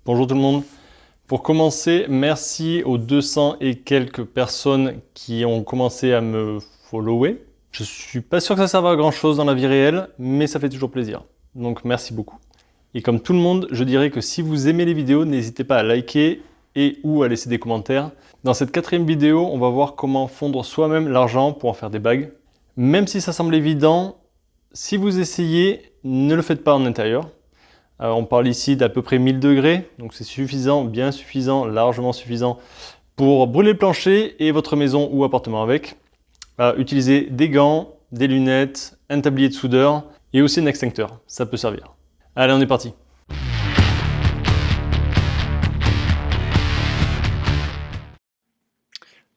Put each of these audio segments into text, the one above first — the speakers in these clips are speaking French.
Bonjour tout le monde. Pour commencer, merci aux 200 et quelques personnes qui ont commencé à me follower. Je suis pas sûr que ça serve à grand chose dans la vie réelle, mais ça fait toujours plaisir. Donc merci beaucoup. Et comme tout le monde, je dirais que si vous aimez les vidéos, n'hésitez pas à liker et ou à laisser des commentaires. Dans cette quatrième vidéo, on va voir comment fondre soi-même l'argent pour en faire des bagues. Même si ça semble évident, si vous essayez, ne le faites pas en intérieur. On parle ici d'à peu près 1000 degrés, donc c'est suffisant, bien suffisant, largement suffisant pour brûler le plancher et votre maison ou appartement avec. Utilisez des gants, des lunettes, un tablier de soudeur et aussi un extincteur, ça peut servir. Allez, on est parti.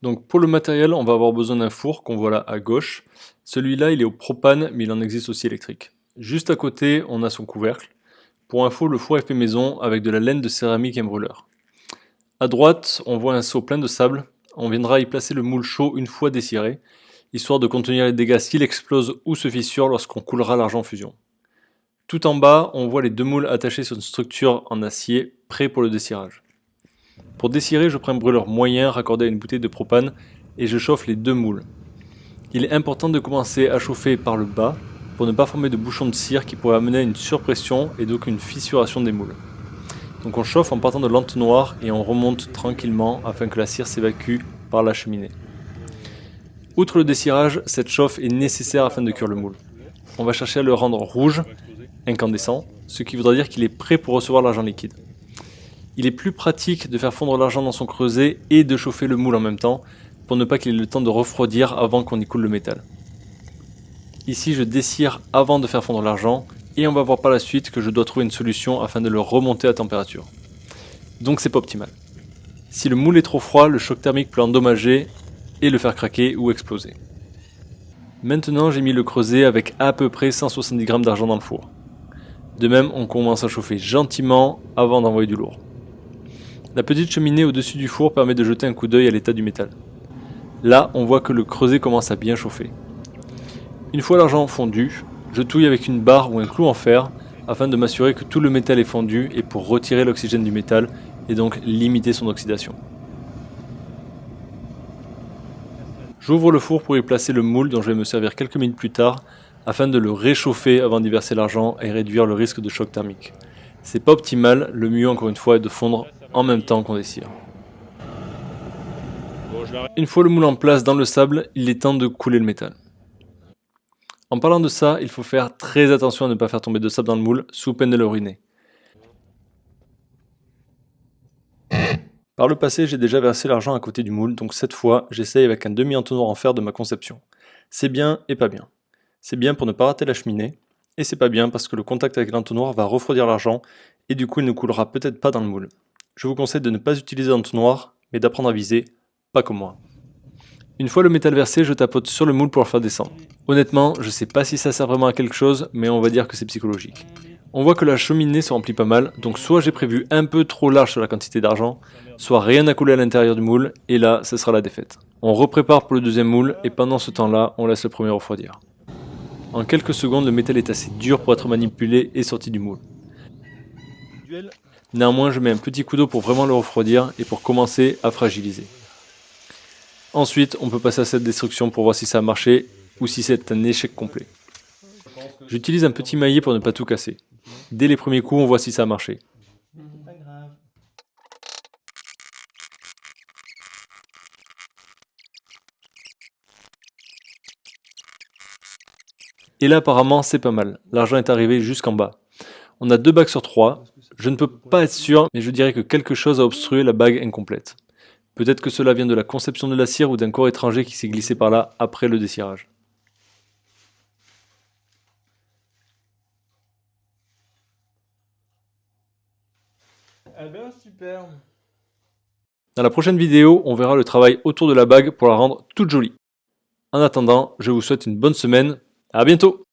Donc pour le matériel, on va avoir besoin d'un four qu'on voit là à gauche. Celui-là, il est au propane, mais il en existe aussi électrique. Juste à côté, on a son couvercle. Pour info, le four est fait maison avec de la laine de céramique et un brûleur. À droite, on voit un seau plein de sable. On viendra y placer le moule chaud une fois dessiré, histoire de contenir les dégâts s'il explose ou se fissure lorsqu'on coulera l'argent en fusion. Tout en bas, on voit les deux moules attachés sur une structure en acier, prêts pour le dessirage. Pour dessirer, je prends un brûleur moyen raccordé à une bouteille de propane et je chauffe les deux moules. Il est important de commencer à chauffer par le bas pour ne pas former de bouchons de cire qui pourraient amener à une surpression et donc une fissuration des moules. Donc on chauffe en partant de l'entonnoir et on remonte tranquillement afin que la cire s'évacue par la cheminée. Outre le dessirage, cette chauffe est nécessaire afin de cuire le moule. On va chercher à le rendre rouge, incandescent, ce qui voudra dire qu'il est prêt pour recevoir l'argent liquide. Il est plus pratique de faire fondre l'argent dans son creuset et de chauffer le moule en même temps pour ne pas qu'il ait le temps de refroidir avant qu'on y coule le métal. Ici, je dessire avant de faire fondre l'argent et on va voir par la suite que je dois trouver une solution afin de le remonter à température. Donc c'est pas optimal. Si le moule est trop froid, le choc thermique peut l'endommager et le faire craquer ou exploser. Maintenant, j'ai mis le creuset avec à peu près 170 g d'argent dans le four. De même, on commence à chauffer gentiment avant d'envoyer du lourd. La petite cheminée au-dessus du four permet de jeter un coup d'œil à l'état du métal. Là, on voit que le creuset commence à bien chauffer. Une fois l'argent fondu, je touille avec une barre ou un clou en fer afin de m'assurer que tout le métal est fondu et pour retirer l'oxygène du métal et donc limiter son oxydation. J'ouvre le four pour y placer le moule dont je vais me servir quelques minutes plus tard afin de le réchauffer avant d'y verser l'argent et réduire le risque de choc thermique. C'est pas optimal, le mieux encore une fois est de fondre en même temps qu'on dessire. Une fois le moule en place dans le sable, il est temps de couler le métal. En parlant de ça, il faut faire très attention à ne pas faire tomber de sable dans le moule, sous peine de le ruiner. Par le passé, j'ai déjà versé l'argent à côté du moule, donc cette fois, j'essaye avec un demi-entonnoir en fer de ma conception. C'est bien et pas bien. C'est bien pour ne pas rater la cheminée, et c'est pas bien parce que le contact avec l'entonnoir va refroidir l'argent, et du coup il ne coulera peut-être pas dans le moule. Je vous conseille de ne pas utiliser l'entonnoir, mais d'apprendre à viser, pas comme moi. Une fois le métal versé, je tapote sur le moule pour le faire descendre. Honnêtement, je sais pas si ça sert vraiment à quelque chose, mais on va dire que c'est psychologique. On voit que la cheminée se remplit pas mal, donc soit j'ai prévu un peu trop large sur la quantité d'argent, soit rien n'a coulé à l'intérieur du moule, et là, ce sera la défaite. On reprépare pour le deuxième moule, et pendant ce temps-là, on laisse le premier refroidir. En quelques secondes, le métal est assez dur pour être manipulé et sorti du moule. Néanmoins, je mets un petit coup d'eau pour vraiment le refroidir et pour commencer à fragiliser. Ensuite, on peut passer à cette destruction pour voir si ça a marché ou si c'est un échec complet. J'utilise un petit maillet pour ne pas tout casser. Dès les premiers coups, on voit si ça a marché. Et là, apparemment, c'est pas mal. L'argent est arrivé jusqu'en bas. On a 2 bagues sur 3. Je ne peux pas être sûr, mais je dirais que quelque chose a obstrué la bague incomplète. Peut-être que cela vient de la conception de la cire ou d'un corps étranger qui s'est glissé par là après le dessirage. Eh ben super. Dans la prochaine vidéo, on verra le travail autour de la bague pour la rendre toute jolie. En attendant, je vous souhaite une bonne semaine. À bientôt!